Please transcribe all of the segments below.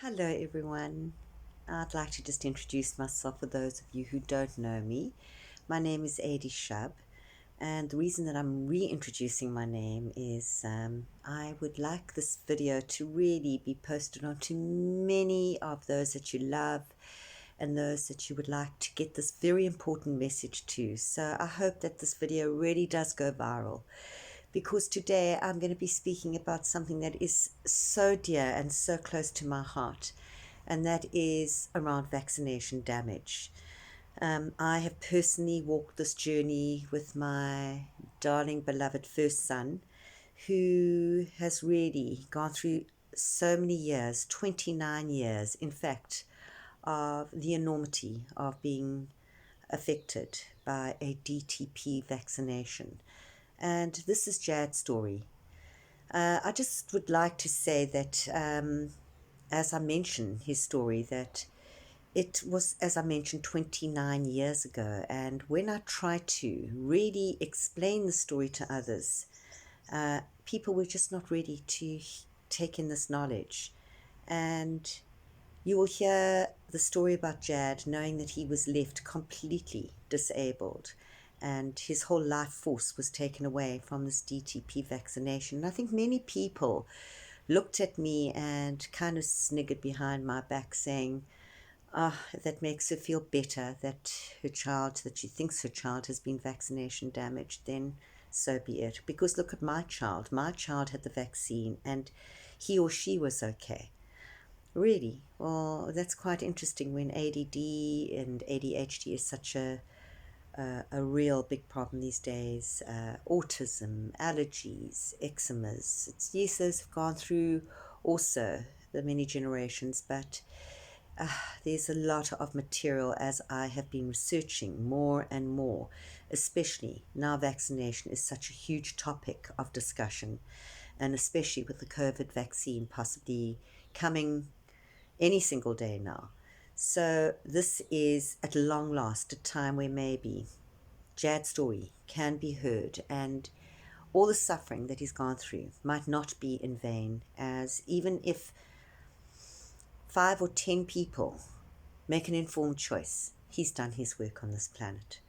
Hello, everyone. I'd like to just introduce myself for those of you who don't know me. My name is Adi Shub, and the reason that I'm reintroducing my name is I would like this video to really be posted onto many of those that you love and those that you would like to get this very important message to. So I hope that this video really does go viral, because today I'm going to be speaking about something that is so dear and so close to my heart, and that is around vaccination damage. I have personally walked this journey with my darling, beloved first son, who has really gone through so many years, 29 years, in fact, of the enormity of being affected by a DTP vaccination. And this is Jad's story. I just would like to say that, as I mentioned his story, that it was, as I mentioned, 29 years ago. And when I try to really explain the story to others, people were just not ready to take in this knowledge. And you will hear the story about Jad, knowing that he was left completely disabled and his whole life force was taken away from this DTP vaccination. And I think many people looked at me and kind of sniggered behind my back, saying, that makes her feel better that her child, that she thinks her child has been vaccination damaged, then so be it. Because look at my child. My child had the vaccine and he or she was okay. Really? Well, that's quite interesting when ADD and ADHD is such a real big problem these days. Autism, allergies, eczemas. Yes, those have gone through also the many generations, but there's a lot of material as I have been researching more and more, especially now vaccination is such a huge topic of discussion, and especially with the COVID vaccine possibly coming any single day now. So this is at long last a time where maybe Jad's story can be heard, and all the suffering that he's gone through might not be in vain, as even if 5 or 10 people make an informed choice, he's done his work on this planet.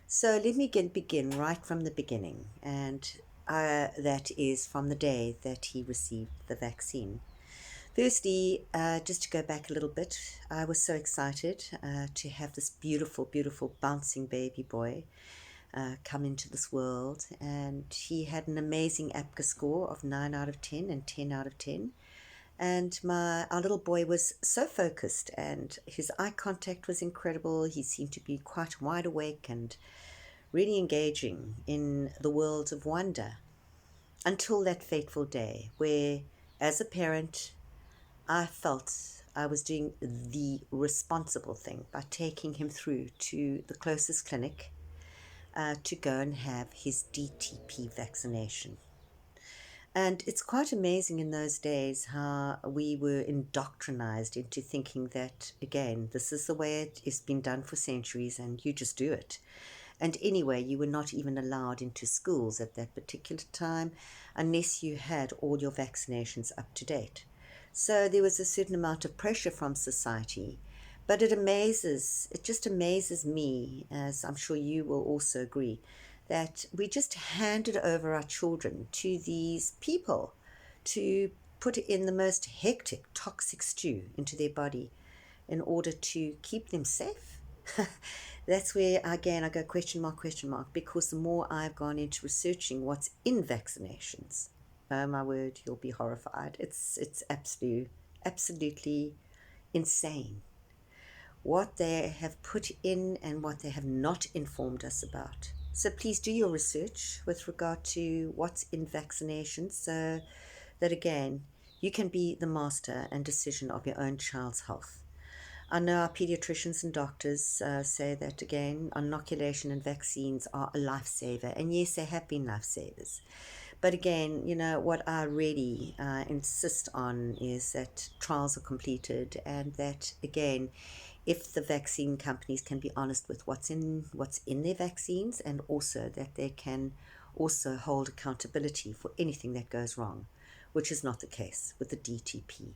So let me begin right from the beginning, and that is from the day that he received the vaccine. Firstly, just to go back a little bit, I was so excited to have this beautiful, beautiful bouncing baby boy come into this world, and he had an amazing APGAR score of 9 out of 10 and 10 out of 10. And our little boy was so focused, and his eye contact was incredible. He seemed to be quite wide awake and really engaging in the world of wonder, until that fateful day where, as a parent, I felt I was doing the responsible thing by taking him through to the closest clinic to go and have his DTP vaccination. And it's quite amazing in those days how we were indoctrinized into thinking that, again, this is the way it has been done for centuries and you just do it. And anyway, you were not even allowed into schools at that particular time unless you had all your vaccinations up to date. So there was a certain amount of pressure from society. But it just amazes me, as I'm sure you will also agree, that we just handed over our children to these people to put in the most hectic, toxic stew into their body in order to keep them safe. That's where, again, I go question mark, because the more I've gone into researching what's in vaccinations, oh my word, you'll be horrified. It's absolutely insane what they have put in and what they have not informed us about. So please do your research with regard to what's in vaccinations, so that, again, you can be the master and decision of your own child's health. I know our pediatricians and doctors say that, again, inoculation and vaccines are a lifesaver. And yes, they have been lifesavers. But again, what I really insist on is that trials are completed, and that, again, if the vaccine companies can be honest with what's in their vaccines, and also that they can also hold accountability for anything that goes wrong, which is not the case with the DTP.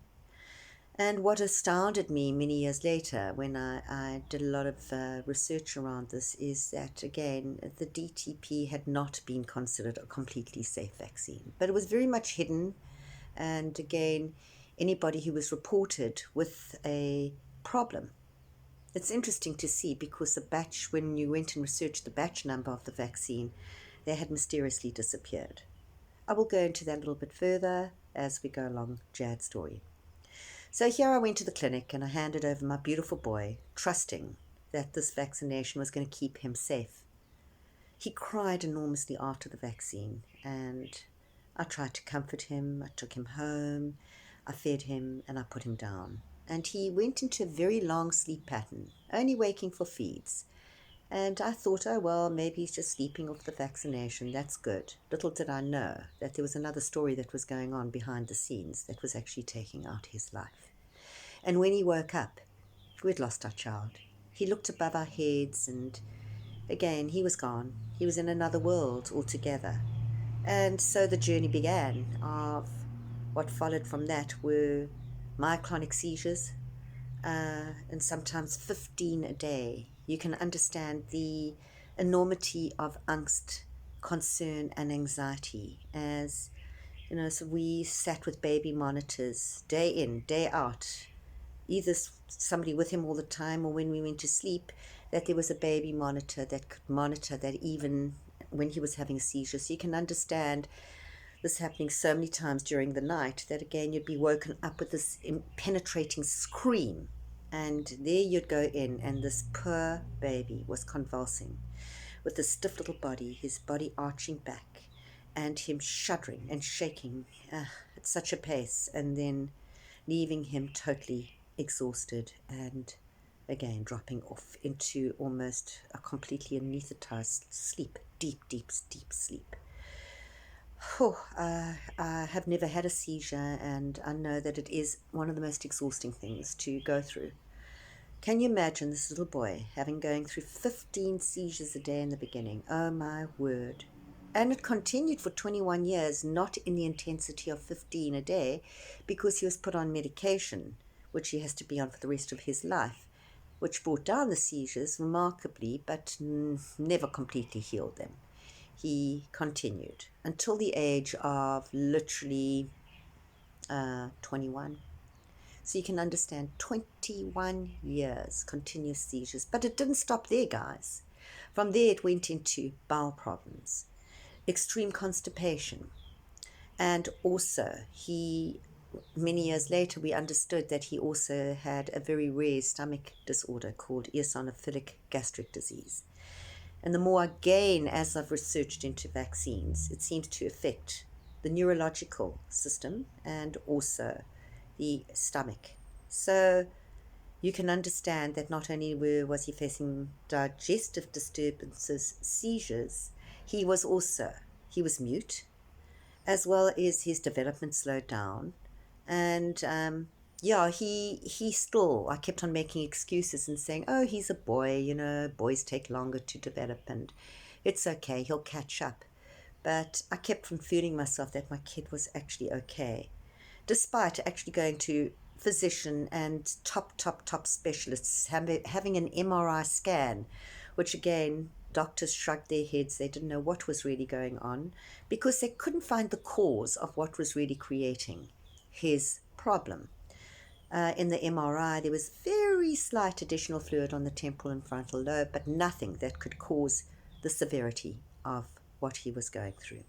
And what astounded me many years later when I did a lot of research around this is that, again, the DTP had not been considered a completely safe vaccine, but it was very much hidden. And again, anybody who was reported with a problem, it's interesting to see because the batch, when you went and researched the batch number of the vaccine, they had mysteriously disappeared. I will go into that a little bit further as we go along Jad's story. So here I went to the clinic and I handed over my beautiful boy, trusting that this vaccination was going to keep him safe. He cried enormously after the vaccine, and I tried to comfort him. I took him home, I fed him, and I put him down. And he went into a very long sleep pattern, only waking for feeds. And I thought, oh, well, maybe he's just sleeping off the vaccination. That's good. Little did I know that there was another story that was going on behind the scenes that was actually taking out his life. And when he woke up, we'd lost our child. He looked above our heads, and again, he was gone. He was in another world altogether. And so the journey began of what followed from that were myoclonic seizures, and sometimes 15 a day. You can understand the enormity of angst, concern, and anxiety as, so we sat with baby monitors day in, day out, either somebody with him all the time or when we went to sleep, that there was a baby monitor that could monitor that even when he was having seizures. So you can understand this happening so many times during the night that, again, you'd be woken up with this penetrating scream, and there you'd go in, and this poor baby was convulsing with a stiff little body, his body arching back, and him shuddering and shaking at such a pace, and then leaving him totally exhausted and, again, dropping off into almost a completely anesthetized sleep, deep, deep, deep sleep. I have never had a seizure, and I know that it is one of the most exhausting things to go through. Can you imagine this little boy going through 15 seizures a day in the beginning? Oh my word. And it continued for 21 years, not in the intensity of 15 a day, because he was put on medication, which he has to be on for the rest of his life, which brought down the seizures remarkably, but never completely healed them. He continued until the age of literally 21. So you can understand 21 years continuous seizures. But it didn't stop there, guys. From there it went into bowel problems, extreme constipation, and also many years later we understood that he also had a very rare stomach disorder called eosinophilic gastric disease. And the more again, as I've researched into vaccines, it seems to affect the neurological system and also the stomach. So you can understand that not only was he facing digestive disturbances, seizures, he was mute, as well as his development slowed down. And he still, I kept on making excuses and saying, oh, he's a boy, boys take longer to develop and it's okay, he'll catch up. But I kept on fooling myself that my kid was actually okay, despite actually going to physician and top specialists, having an MRI scan, which again, doctors shrugged their heads. They didn't know what was really going on because they couldn't find the cause of what was really creating his problem. In the MRI, there was very slight additional fluid on the temporal and frontal lobe, but nothing that could cause the severity of what he was going through.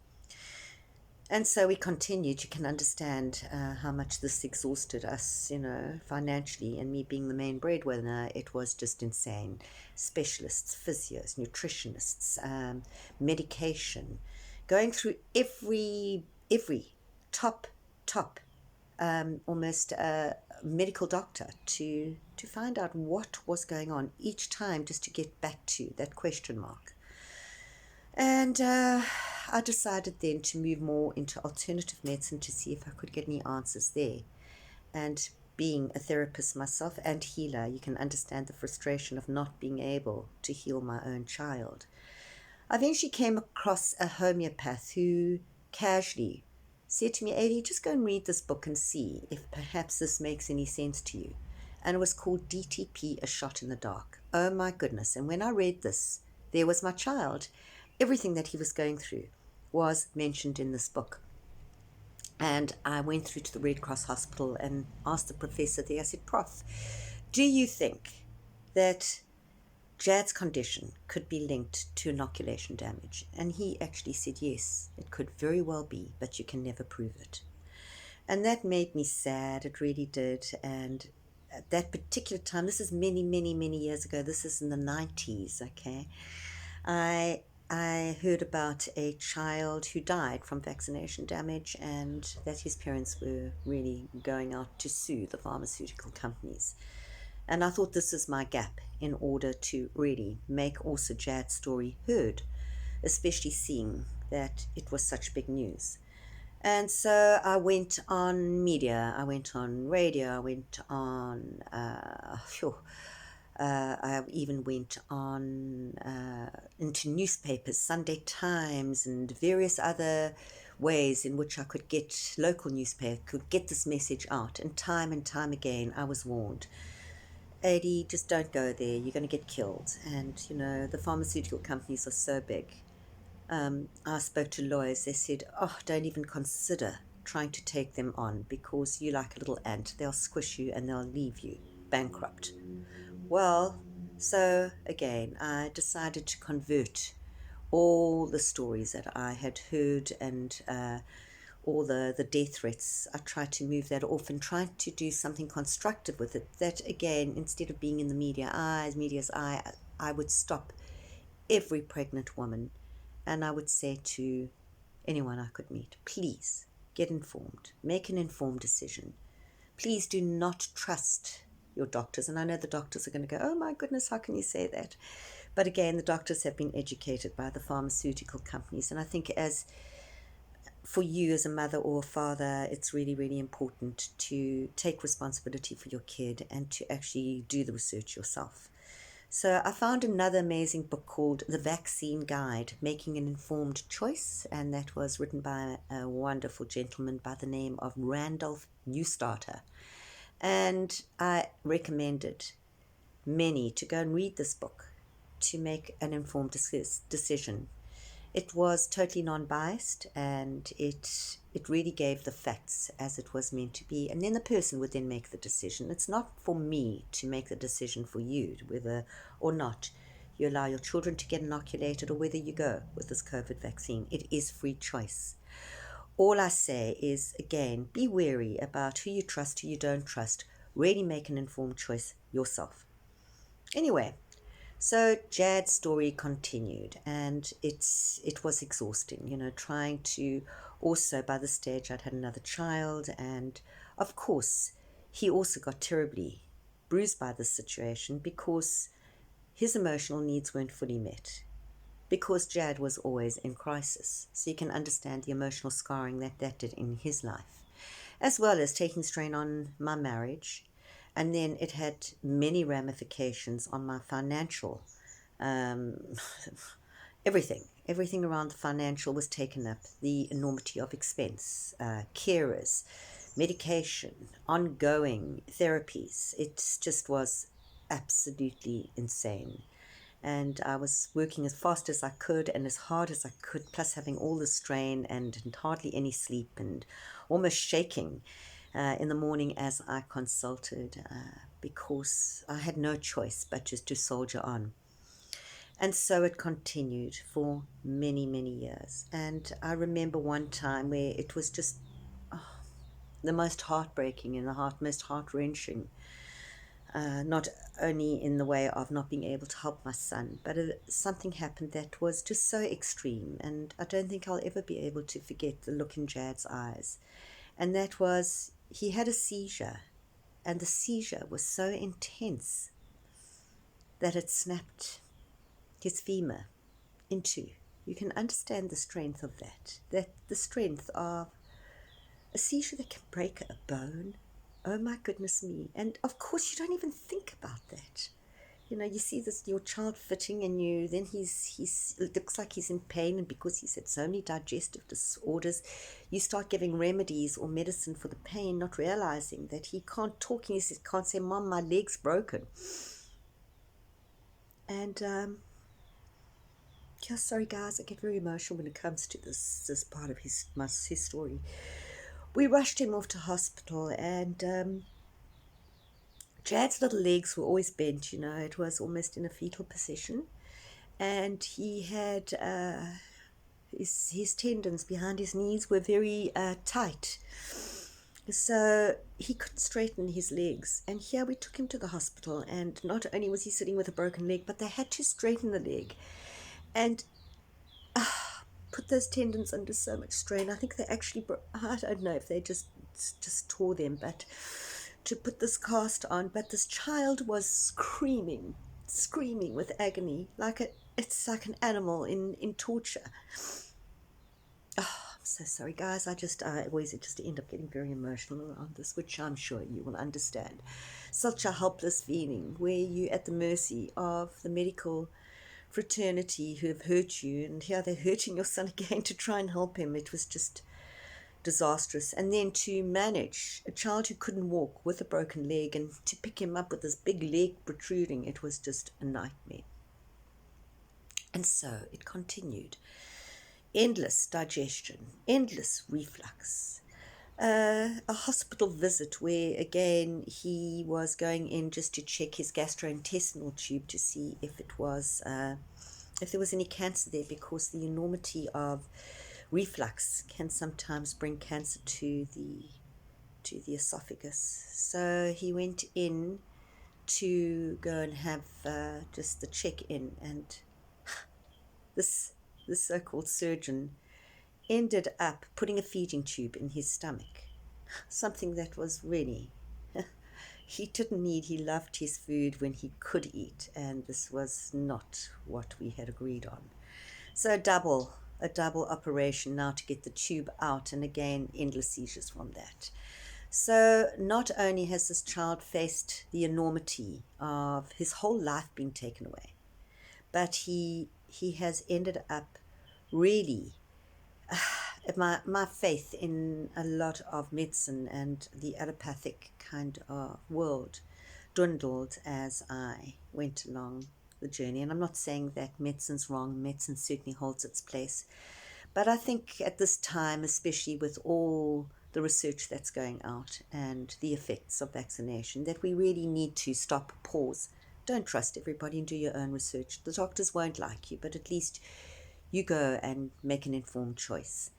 And so we continued. You can understand how much this exhausted us, financially, and me being the main breadwinner, it was just insane. Specialists, physios, nutritionists, medication, going through every top almost medical doctor to find out what was going on each time, just to get back to that question mark. And I decided then to move more into alternative medicine to see if I could get any answers there. And being a therapist myself and healer, you can understand the frustration of not being able to heal my own child. I eventually came across a homeopath who casually said to me, Adi, just go and read this book and see if perhaps this makes any sense to you. And it was called DTP, A Shot in the Dark. Oh my goodness. And when I read this, there was my child. Everything that he was going through was mentioned in this book. And I went through to the Red Cross Hospital and asked the professor there, I said, Prof, do you think that Jad's condition could be linked to inoculation damage? And he actually said, yes, it could very well be, but you can never prove it. And that made me sad. It really did. And at that particular time, this is many, many, many years ago. This is in the 90s, okay? I heard about a child who died from vaccination damage and that his parents were really going out to sue the pharmaceutical companies. And I thought this is my gap in order to really make also Jad's story heard, especially seeing that it was such big news. And so I went on media, I went on radio, I went on, I even went on into newspapers, Sunday Times, and various other ways in which I could get local newspaper, could get this message out. And time again, I was warned, Adi, just don't go there. You're going to get killed. And, you know, the pharmaceutical companies are so big. I spoke to lawyers. They said, oh, don't even consider trying to take them on because you're like a little ant. They'll squish you and they'll leave you bankrupt. Well, so again, I decided to convert all the stories that I had heard and all the death threats. I tried to move that off and try to do something constructive with it. That again, instead of being in the media's eye, I would stop every pregnant woman and I would say to anyone I could meet, please get informed, make an informed decision. Please do not trust your doctors. And I know the doctors are going to go, oh my goodness, how can you say that? But again, the doctors have been educated by the pharmaceutical companies. And I think as for you as a mother or a father, it's really, really important to take responsibility for your kid and to actually do the research yourself. So I found another amazing book called The Vaccine Guide, Making an Informed Choice, and that was written by a wonderful gentleman by the name of Randolph Newstarter. And I recommended many to go and read this book to make an informed decision. It was totally non-biased and it really gave the facts as it was meant to be. And then the person would then make the decision. It's not for me to make the decision for you, whether or not you allow your children to get inoculated or whether you go with this COVID vaccine. It is free choice. All I say is, again, be wary about who you trust, who you don't trust. Really make an informed choice yourself. Anyway, so Jad's story continued, and it was exhausting, you know, trying to also, by the stage, I'd had another child, and of course, he also got terribly bruised by this situation because his emotional needs weren't fully met, because Jad was always in crisis. So you can understand the emotional scarring that did in his life, as well as taking strain on my marriage. And then it had many ramifications on my financial, everything around the financial was taken up. The enormity of expense, carers, medication, ongoing therapies. It just was absolutely insane. And I was working as fast as I could and as hard as I could, plus having all the strain and hardly any sleep and almost shaking in the morning as I consulted because I had no choice but just to soldier on. And so it continued for many, many years. And I remember one time where it was just the most heartbreaking and most heart-wrenching. Not only in the way of not being able to help my son, but something happened that was just so extreme, and I don't think I'll ever be able to forget the look in Jad's eyes. And that was, he had a seizure, and the seizure was so intense that it snapped his femur in two. You can understand the strength of that the strength of a seizure that can break a bone. Oh my goodness me. And of course you don't even think about that. you see this your child fitting, and then he's it looks like he's in pain, and because he's had so many digestive disorders, you start giving remedies or medicine for the pain, not realizing that he can't talk, and he can't say, "Mom, my leg's broken." And yeah, sorry guys, I get very emotional when it comes to this part of his story. We rushed him off to hospital, and Jad's little legs were always bent, it was almost in a fetal position. And he had his tendons behind his knees were very tight. So he couldn't straighten his legs. And here we took him to the hospital, and not only was he sitting with a broken leg, but they had to straighten the leg and put those tendons under so much strain. I think they actually I don't know if they just tore them, but to put this cast on. But this child was screaming with agony, it's like an animal in torture. Oh, I'm so sorry, guys. I always just end up getting very emotional around this, which I'm sure you will understand. Such a helpless feeling where you're at the mercy of the medical fraternity who have hurt you, and here they're hurting your son again to try and help him. It was just disastrous. And then to manage a child who couldn't walk with a broken leg, and to pick him up with this big leg protruding, it was just a nightmare. And so it continued. Endless digestion, endless reflux, a hospital visit where again he was going in just to check his gastrointestinal tube to see if if there was any cancer there, because the enormity of reflux can sometimes bring cancer to the esophagus. So he went in to go and have just the check-in, and this so-called surgeon ended up putting a feeding tube in his stomach, something that was really he didn't need. He loved his food when he could eat, and this was not what we had agreed on. So a double operation now to get the tube out, and again endless seizures from that. So not only has this child faced the enormity of his whole life being taken away, but he has ended up really my faith in a lot of medicine and the allopathic kind of world dwindled as I went along the journey. And I'm not saying that medicine's wrong. Medicine certainly holds its place. But I think at this time, especially with all the research that's going out and the effects of vaccination, that we really need to stop, pause. Don't trust everybody and do your own research. The doctors won't like you, but at least you go and make an informed choice.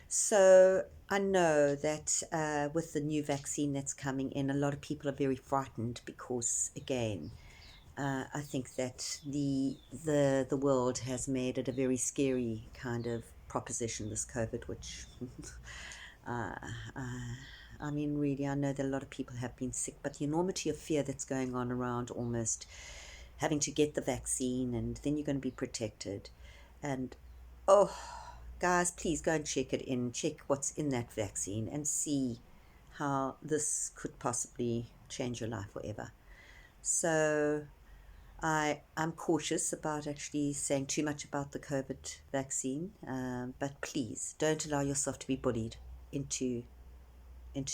So I know that with the new vaccine that's coming in, a lot of people are very frightened because, again, I think that the world has made it a very scary kind of proposition, this COVID, which uh, I mean, really, I know that a lot of people have been sick, but the enormity of fear that's going on around almost having to get the vaccine, and then you're going to be protected. And oh, guys, please go and check what's in that vaccine and see how this could possibly change your life forever. So I'm cautious about actually saying too much about the COVID vaccine, but please don't allow yourself to be bullied into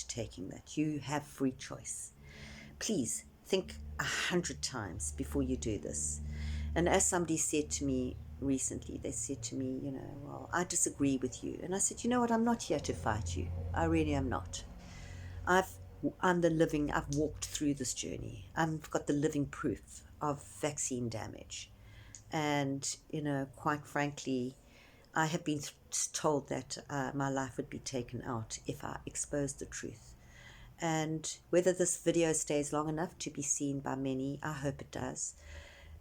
taking that. You have free choice. Please think 100 times before you do this. And as somebody said to me recently, they said to me, well, I disagree with you. And I said, you know what, I'm not here to fight you. I really am not. I've walked through this journey. I've got the living proof of vaccine damage. And, quite frankly, I have been told that my life would be taken out if I exposed the truth. And whether this video stays long enough to be seen by many, I hope it does.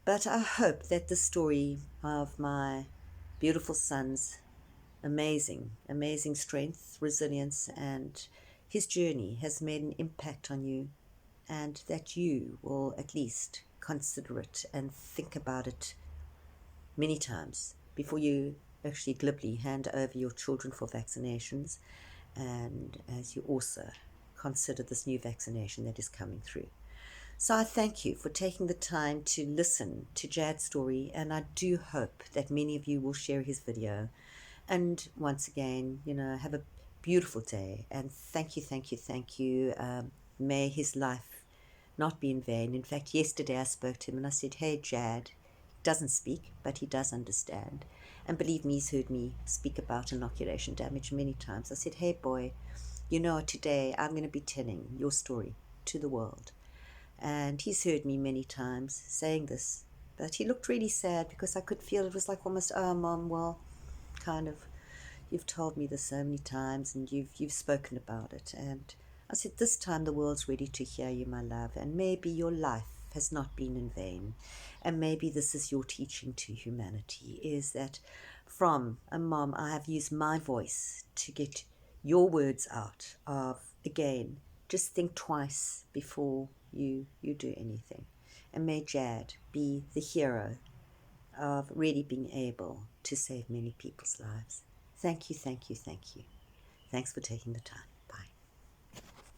But I hope that the story of my beautiful son's amazing strength, resilience, and his journey has made an impact on you, and that you will at least consider it and think about it many times before you actually glibly hand over your children for vaccinations, and as you also consider this new vaccination that is coming through. So I thank you for taking the time to listen to Jad's story, and I do hope that many of you will share his video. And once again, have a beautiful day, and thank you, thank you, thank you. May his life not be in vain. In fact, yesterday I spoke to him and I said, "Hey, Jad," he doesn't speak, but he does understand. And believe me, he's heard me speak about inoculation damage many times. I said, "Hey, boy, today I'm going to be telling your story to the world." And he's heard me many times saying this, but he looked really sad because I could feel it was like almost, "Oh, Mom, well, kind of, you've told me this so many times and you've spoken about it." And I said, "This time the world's ready to hear you, my love, and maybe your life has not been in vain. And maybe this is your teaching to humanity, is that from a mom, I have used my voice to get your words out of, again, just think twice before you do anything." And may Jad be the hero of really being able to save many people's lives. Thank you, thank you, thank you. Thanks for taking the time.